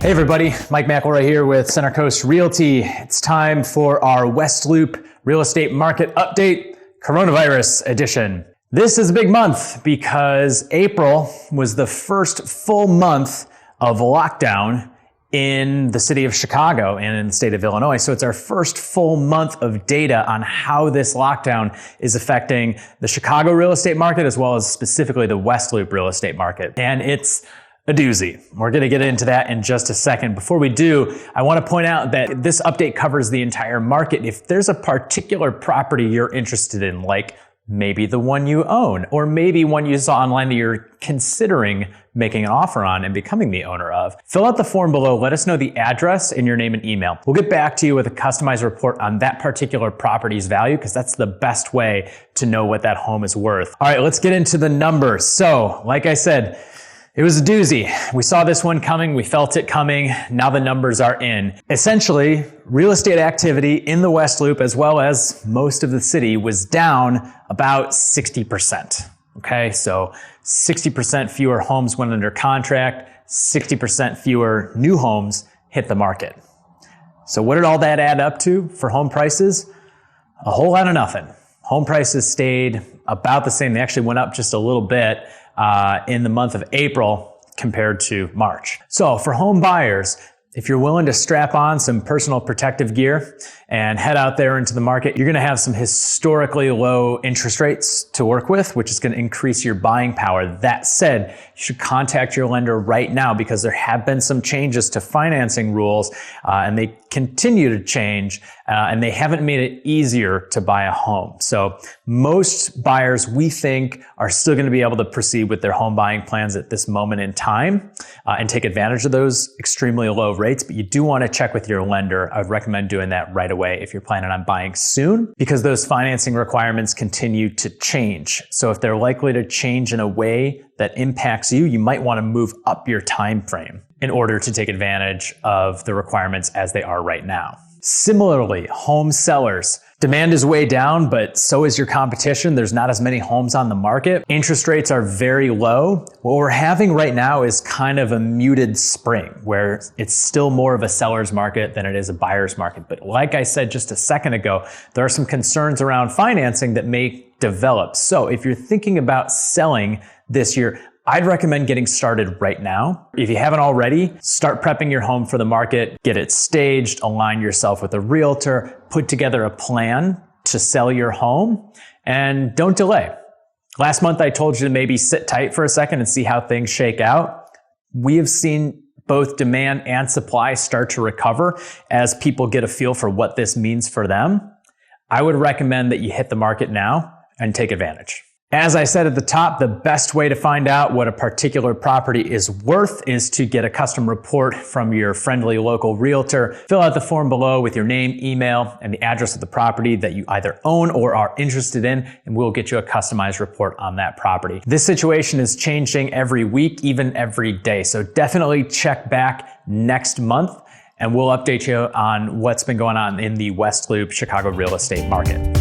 Hey everybody, Mike McElroy here with Coast Realty. It's time for our West Loop real estate market update, coronavirus edition. This is a big month because April was the first full month of lockdown in the city of Chicago and in the state of Illinois. So it's our first full month of data on how this lockdown is affecting the Chicago real estate market as well as specifically the West Loop real estate market. And it's a doozy. We're going to get into that in just a second. Before we do, I want to point out that this update covers the entire market. If there's a particular property you're interested in, like maybe the one you own, or maybe one you saw online that you're considering making an offer on and becoming the owner of, fill out the form below. Let us know the address and your name and email. We'll get back to you with a customized report on that particular property's value because that's the best way to know what that home is worth. All right, let's get into the numbers. So, like I said, it was a doozy. We saw this one coming. We felt it coming. Now the numbers are in. Essentially, real estate activity in the West Loop, as well as most of the city, was down about 60%. Okay, so 60% fewer homes went under contract, 60% fewer new homes hit the market. So what did all that add up to for home prices? A whole lot of nothing. Home prices stayed about the same. They actually went up just a little bit in the month of April compared to March. So for home buyers, if you're willing to strap on some personal protective gear and head out there into the market, you're going to have some historically low interest rates to work with, which is going to increase your buying power. That said, you should contact your lender right now because there have been some changes to financing rules and they continue to change and they haven't made it easier to buy a home. So most buyers, we think, are still going to be able to proceed with their home buying plans at this moment in time and take advantage of those extremely low rates. But you do want to check with your lender. I would recommend doing that right away if you're planning on buying soon because those financing requirements continue to change. So if they're likely to change in a way that impacts you, you might want to move up your time frame in order to take advantage of the requirements as they are right now. Similarly, home sellers. Demand is way down, but so is your competition. There's not as many homes on the market. Interest rates are very low. What we're having right now is kind of a muted spring where it's still more of a seller's market than it is a buyer's market. But like I said just a second ago, there are some concerns around financing that may develop. So if you're thinking about selling this year, I'd recommend getting started right now. If you haven't already, start prepping your home for the market, get it staged, align yourself with a realtor, put together a plan to sell your home, and don't delay. Last month, I told you to maybe sit tight for a second and see how things shake out. We have seen both demand and supply start to recover as people get a feel for what this means for them. I would recommend that you hit the market now and take advantage. As I said at the top, the best way to find out what a particular property is worth is to get a custom report from your friendly local realtor. Fill out the form below with your name, email, and the address of the property that you either own or are interested in, and we'll get you a customized report on that property. This situation is changing every week, even every day. So definitely check back next month, and we'll update you on what's been going on in the West Loop Chicago real estate market.